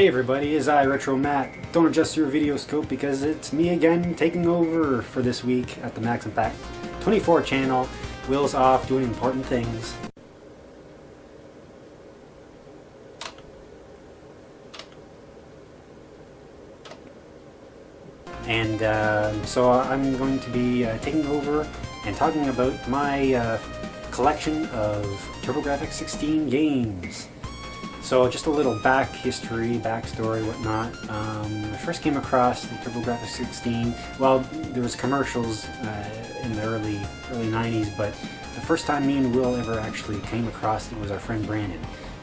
Hey everybody, it's I, Retro Matt. Don't adjust your video scope because it's me again taking over for this week at the Max Impact 24 channel. Will's off doing important things. And so I'm going to be taking over and talking about my collection of Turbo Grafx-16 games. So just a little backstory, whatnot. I first came across the Turbo Grafx-16. Well, there was commercials in the early 90s, but the first time me and Will ever actually came across it was our friend Brandon.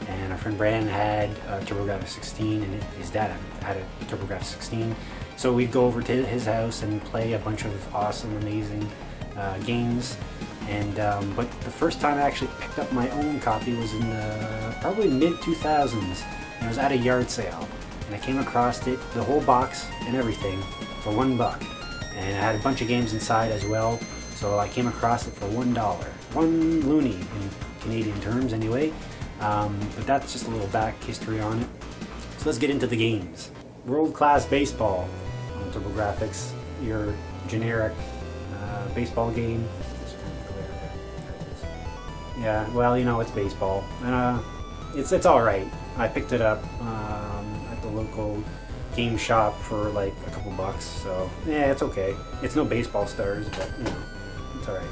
And our friend Brandon had a Turbo Grafx-16, and his dad had a Turbo Grafx-16. So we'd go over to his house and play a bunch of awesome, amazing games. And but the first time I actually picked up my own copy was in probably mid-2000s, and it was at a yard sale. And I came across it, the whole box and everything, for $1. And it had a bunch of games inside as well, so I came across it for $1. $1 loony in Canadian terms anyway. But that's just a little back history on it. So let's get into the games. World Class Baseball on Turbo Grafx, your generic baseball game. Yeah, well, you know, it's baseball, and it's all right. I picked it up at the local game shop for like a couple bucks, so yeah, it's okay. It's no baseball stars, but you know, it's all right.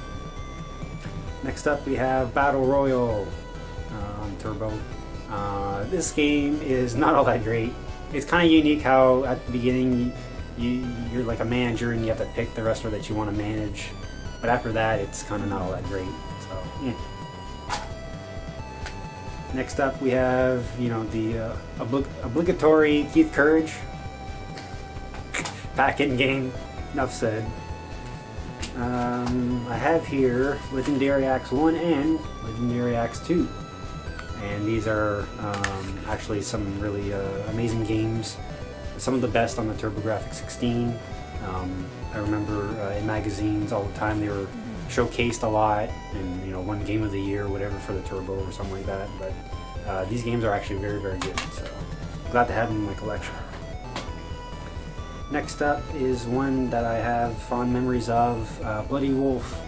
Next up, we have Battle Royale on Turbo. This game is not all that great. It's kind of unique how at the beginning you're like a manager and you have to pick the wrestler that you want to manage, but after that, it's kind of not all that great. So yeah. Next up, we have, you know, the obligatory Keith Courage pack-in game. Enough said. I have here Legendary Axe 1 and Legendary Axe 2. And these are actually some really amazing games. Some of the best on the Turbo Grafx-16. I remember in magazines all the time they were showcased a lot, and you know, one game of the year, whatever, for the Turbo or something like that. But these games are actually very, very good. So glad to have them in my collection. Next up is one that I have fond memories of, Bloody Wolf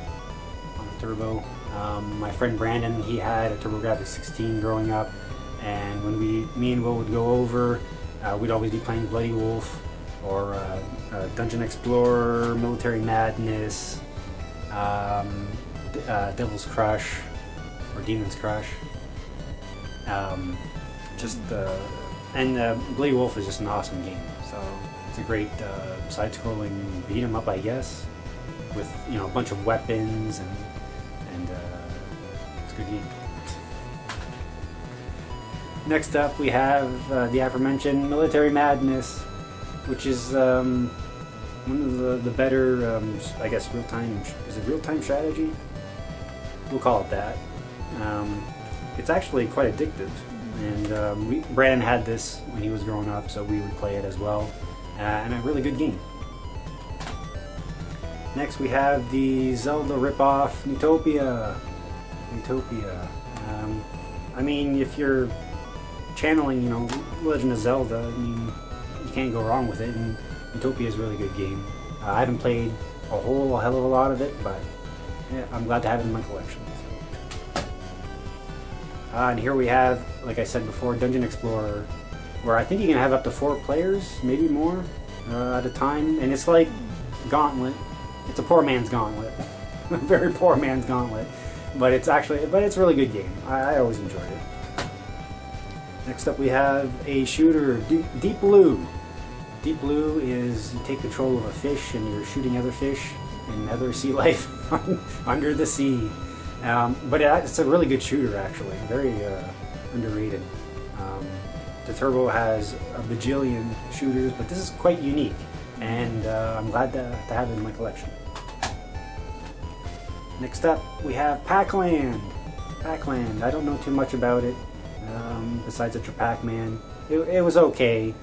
on the Turbo. My friend Brandon, he had a Turbo Grafx-16 growing up, and when me and Will would go over, we'd always be playing Bloody Wolf or Dungeon Explorer, Military Madness, Devil's Crush or Demon's Crush. Bloody Wolf is just an awesome game. So it's a great side-scrolling beat 'em up, I guess, with, you know, a bunch of weapons and it's a good game. Next up, we have the aforementioned Military Madness, which is one of the better, I guess, real-time. Is it real-time strategy? We'll call it that. It's actually quite addictive, and Brandon had this when he was growing up, so we would play it as well, and a really good game. Next, we have the Zelda ripoff, Utopia. I mean, if you're channeling, you know, Legend of Zelda, I mean, you can't go wrong with it, and Utopia is a really good game. I haven't played a hell of a lot of it, but yeah, I'm glad to have it in my collection. And here we have, like I said before, Dungeon Explorer, where I think you can have up to 4 players, maybe more, at a time, and it's like Gauntlet. It's a poor man's Gauntlet, a very poor man's Gauntlet, but it's a really good game. I always enjoyed it. Next up, we have a shooter, Deep Blue. Deep Blue is you take control of a fish and you're shooting other fish and other sea life under the sea. But it's a really good shooter, actually. Very underrated. The Turbo has a bajillion shooters, but this is quite unique, and I'm glad to have it in my collection. Next up, we have Pac-Land. Pac-Land, I don't know too much about it, besides that you're Pac-Man. It was okay,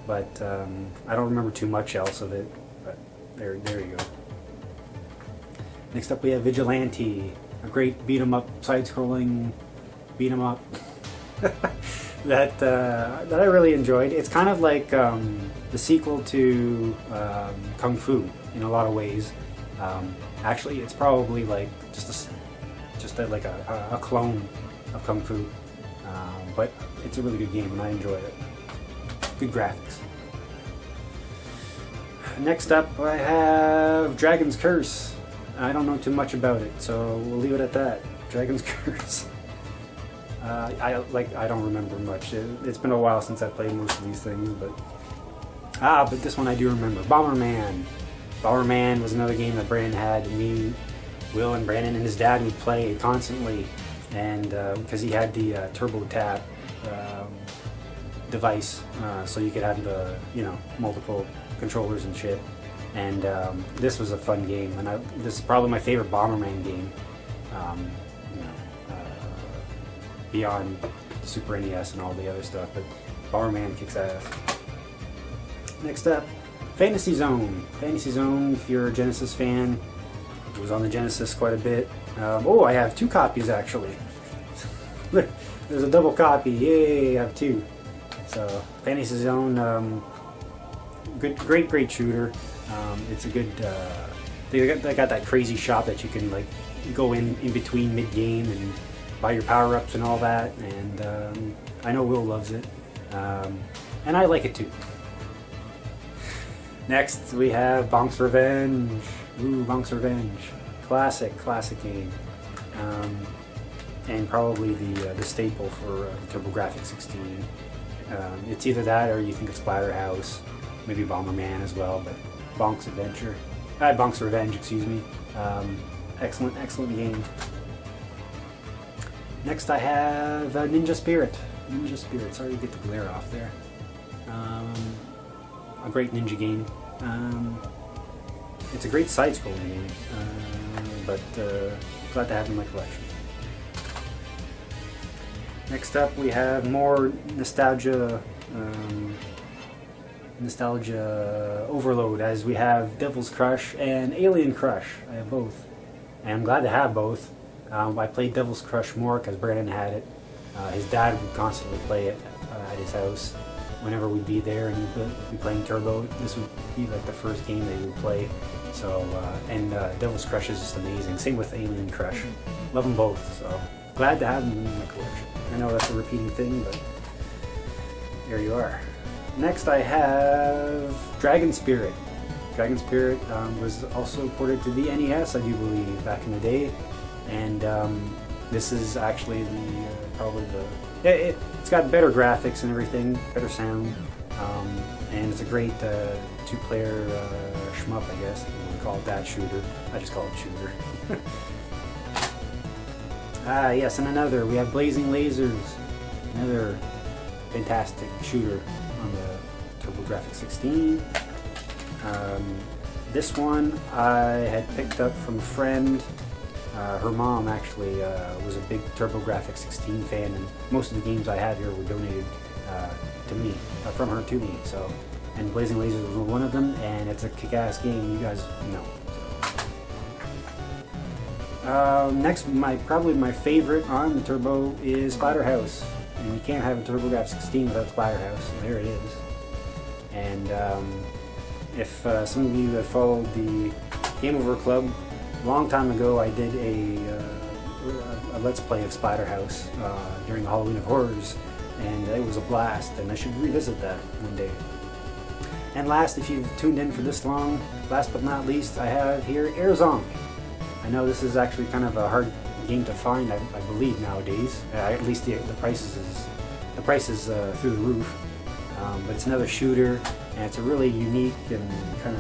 but I don't remember too much else of it, but there you go. Next up, we have Vigilante, a great beat 'em up, side-scrolling beat 'em up. that I really enjoyed. It's kind of like the sequel to Kung Fu in a lot of ways. Actually, it's probably like like a clone of Kung Fu, but it's a really good game and I enjoyed it. Good graphics. Next up, I have Dragon's Curse. I don't know too much about it, so we'll leave it at that. Dragon's Curse. I don't remember much. It's been a while since I played most of these things, but this one I do remember. Bomberman. Bomberman was another game that Brandon had. Me, Will, and Brandon and his dad would play constantly, and because he had the Turbo Tap device, so you could have the multiple controllers and shit. And this was a fun game, and this is probably my favorite Bomberman game. Beyond Super NES and all the other stuff, but Bomberman kicks ass. Next up, Fantasy Zone. Fantasy Zone, if you're a Genesis fan, it was on the Genesis quite a bit. I have 2 copies actually. Look, there's a double copy. Yay, I have 2. So Fantasy Zone, great shooter. It's a good. They got that crazy shop that you can like go in between mid game and buy your power-ups and all that, and I know Will loves it, and I like it too. Next we have Bonk's Revenge. Ooh, Bonk's Revenge. Classic game. And probably the staple for Turbo Grafx-16. It's either that or you think of Splatterhouse, maybe Bomberman as well, but Bonk's Revenge, excuse me. Excellent game. Next I have Ninja Spirit. Sorry to get the glare off there. A great ninja game. It's a great side-scrolling game, but glad to have it in my collection. Next up we have more nostalgia overload, as we have Devil's Crush and Alien Crush. I have both, and I'm glad to have both. I played Devil's Crush more because Brandon had it. His dad would constantly play it at his house whenever we'd be there, and he'd be playing Turbo. This would be like the first game they would play. So, and Devil's Crush is just amazing. Same with Alien Crush. Love them both. So glad to have them in my collection. I know that's a repeating thing, but there you are. Next I have Dragon Spirit. Dragon Spirit was also ported to the NES, I do believe, back in the day. And this is actually it's got better graphics and everything, better sound, and it's a great 2-player shmup, I guess, if you want to call it that. Shooter. I just call it shooter. Yes, and we have Blazing Lasers, another fantastic shooter on the Turbo Grafx-16. This one I had picked up from a friend. Her mom actually was a big Turbo Grafx-16 fan, and most of the games I have here were donated to me, from her to me. So, and Blazing Lasers was one of them, and it's a kick-ass game. You guys know. Next, probably my favorite on the Turbo is Splatterhouse, and you can't have a Turbo Grafx-16 without Splatterhouse. There it is. And if some of you have followed the Game Over Club, a long time ago I did a Let's Play of Splatterhouse during the Halloween of Horrors, and it was a blast, and I should revisit that one day. And last, if you've tuned in for this long, last but not least, I have here Airzonk. I know this is actually kind of a hard game to find, I believe, nowadays. At least the price is through the roof. But it's another shooter, and it's a really unique and kind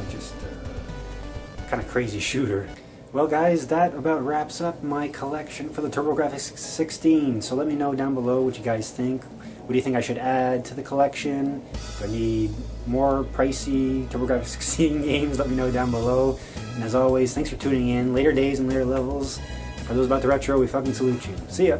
of crazy shooter. Well guys, that about wraps up my collection for the Turbo Grafx-16. So let me know down below what you guys think. What do you think I should add to the collection? Do I need more pricey Turbo Grafx-16 games? Let me know down below. And as always, thanks for tuning in. Later days and later levels. For those about the retro, we fucking salute you. See ya!